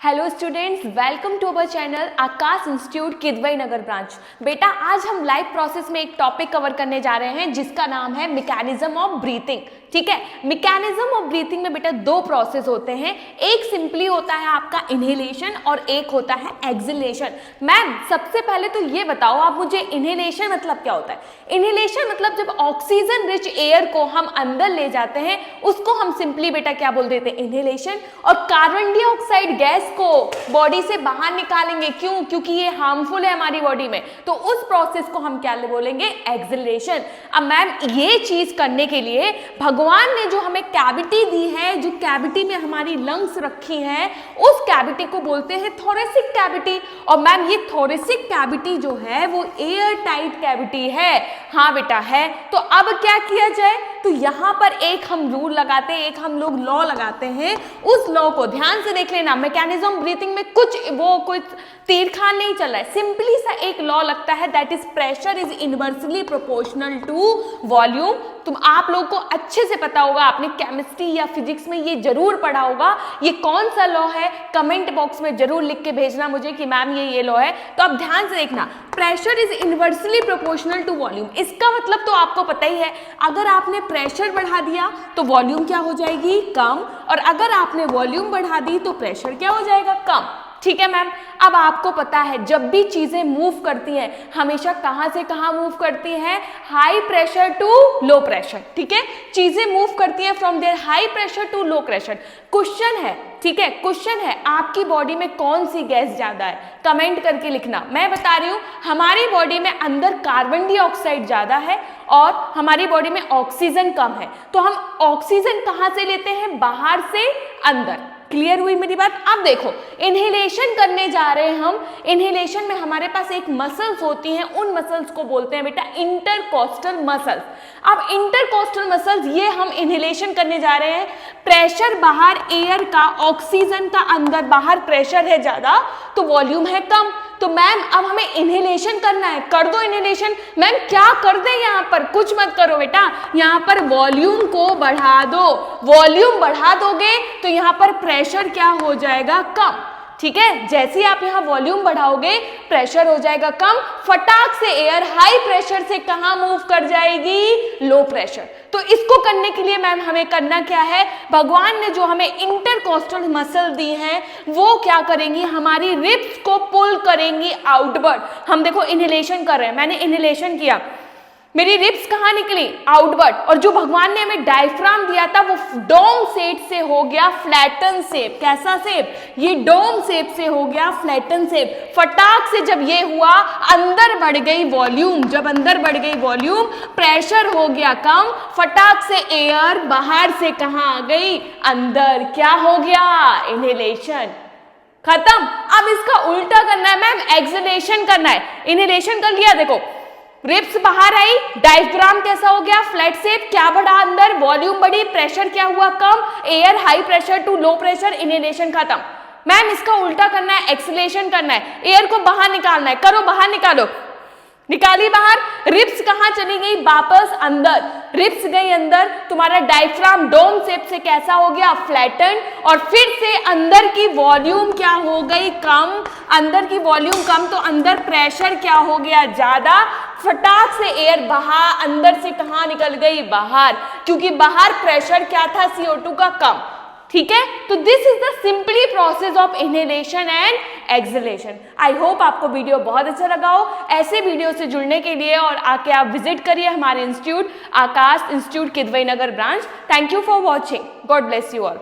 Hello students, welcome to our channel Aakash institute Kidwai Nagar branch. बेटा आज हम लाइव प्रोसेस में एक टॉपिक कवर करने जा रहे हैं जिसका नाम है मैकेनिज्म ऑफ ब्रीथिंग। ठीक है, मैकेनिज्म ऑफ ब्रीथिंग में बेटा दो प्रोसेस होते हैं, एक सिंपली होता है आपका इनहेलेशन और एक होता है एक्सहेलेशन। मैम सबसे पहले तो ये बताओ आप मुझे, इनहेलेशन मतलब क्या होता है? इनहेलेशन मतलब जब ऑक्सीजन रिच एयर को हम अंदर ले जाते हैं उसको हम सिंपली बेटा क्या बोल देते हैं? इनहेलेशन। और कार्बन डाइऑक्साइड गैस को बॉडी से बाहर निकालेंगे, क्यों? क्योंकि ये हार्मफुल है हमारी बॉडी में, तो उस प्रोसेस को हम क्या बोलेंगे? एक्सहेलेशन। अब मैम ये चीज करने के लिए भगवान ने जो हमें कैविटी दी है, जो कैविटी में हमारी लंग्स रखी हैं, उस कैविटी को बोलते हैं थोरेसिक कैविटी। और मैम ये थोरेसिक कैविटी जो है वो एयर टाइट कैविटी है। हाँ बेटा है। तो अब क्या किया जाए? तो यहाँ पर एक हम रूल लगाते हैं, एक हम लोग लॉ लगाते हैं। उस लॉ को ध्यान से देख लेना। मैकेनिज्म ब्रीथिंग में कुछ तीरखान नहीं चल रहा है, सिंपली सा एक लॉ लगता है, that is pressure is inversely proportional to volume. तुम आप लोग को अच्छे से पता होगा, आपने केमिस्ट्री या फिजिक्स में ये जरूर पढ़ा होगा। ये कौन सा लॉ है? कमेंट बॉक्स में जरूर लिख के भेजना मुझे कि मैम ये लॉ है। तो अब ध्यान से देखना, pressure is inversely proportional to volume. इसका मतलब तो आपको पता ही है, अगर आपने प्रेशर बढ़ा दिया तो वॉल्यूम क्या हो जाएगी? कम। और अगर आपने वॉल्यूम बढ़ा दी तो प्रेशर क्या हो जाएगा? कम। ठीक है मैम। अब आपको पता है जब भी चीजें मूव करती हैं हमेशा कहां से कहां मूव करती हैं? High pressure to low pressure. ठीक है, चीजें मूव करती हैं from their high pressure to low pressure. Question है, ठीक है, क्वेश्चन है, आपकी बॉडी में कौन सी गैस ज्यादा है? कमेंट करके लिखना। मैं बता रही हूं हमारी बॉडी में अंदर कार्बन डाइऑक्साइड ज्यादा है और हमारी बॉडी में ऑक्सीजन कम है। तो हम ऑक्सीजन कहां से लेते हैं? बाहर से अंदर। क्लियर हुई मेरी बात? अब देखो, इनहेलेशन करने जा रहे हैं हम। इनहेलेशन में हमारे पास एक मसल्स होती हैं, उन मसल्स को बोलते हैं बेटा इंटरकोस्टल मसल्स। अब इंटरकोस्टल मसल्स ये हम इनहेलेशन करने जा रहे हैं। प्रेशर बाहर एयर का, ऑक्सीजन का अंदर, बाहर प्रेशर है ज्यादा तो वॉल्यूम है कम। तो मैम अब हमें इनहेलेशन करना है, कर दो इनहेलेशन। मैम क्या कर दे? यहाँ पर कुछ मत करो बेटा, यहाँ पर वॉल्यूम को बढ़ा दो। वॉल्यूम बढ़ा दोगे तो यहाँ पर प्रेशर क्या हो जाएगा? कम। ठीक है, जैसे ही आप यहाँ वॉल्यूम बढ़ाओगे प्रेशर हो जाएगा कम। फटाक से एयर हाई प्रेशर से कहाँ मूव कर जाएगी? Low pressure. तो इसको करने के लिए मैम हमें करना क्या है? भगवान ने जो हमें इंटरकोस्टल मसल दी हैं वो क्या करेंगी? हमारी रिब्स को पुल करेंगी आउटवर्ड। हम देखो इनहेलेशन कर रहे हैं, मैंने इनहेलेशन किया, मेरी रिब्स कहाँ निकली? आउटवर्ड। और जो भगवान ने हमें डायफ्राम दिया था वो डोम शेप से हो गया फ्लैटन शेप। कैसा शेप? ये डोम शेप से हो गया फ्लैटन शेप। फटाक से जब ये हुआ अंदर बढ़ गई वॉल्यूम, जब अंदर बढ़ गई वॉल्यूम प्रेशर हो गया कम। फटाक से एयर बाहर से कहाँ आ गई? अंदर। क्या हो गया? इनहेलेशन खत्म। अब इसका उल्टा करना है मैम, एक्सहेलेशन करना है। इनहेलेशन कर लिया, देखो रिब्स बाहर आई, डायफ्राम कैसा हो गया? Flat shape. क्या बढ़ा? अंदर वॉल्यूम बढ़ी, प्रेशर क्या हुआ? कम। Air high pressure to low pressure, inhalation खत्म। मैम इसका उल्टा करना है, एक्सहेलेशन करना है, एयर को बाहर निकालना है। करो, बाहर निकालो। निकाली बाहर, रिब्स कहाँ चली गई? वापस अंदर। रिब्स गई अंदर, तुम्हारा डायफ्राम डोम शेप से कैसा हो गया? फ्लैटन। और फिर से अंदर की वॉल्यूम क्या हो गई? कम। अंदर की वॉल्यूम कम तो अंदर प्रेशर क्या हो गया? ज्यादा। फटाक से एयर बाहर, अंदर से कहाँ निकल गई? बाहर, क्योंकि बाहर प्रेशर क्या था? CO2 का कम। ठीक है, तो this is the simply process of inhalation and exhalation. I hope आपको वीडियो बहुत अच्छा लगा हो। ऐसे वीडियो से जुड़ने के लिए और आके आप विजिट करिए हमारे institute Akash institute Kidwai Nagar branch. Thank you for watching. God bless you all.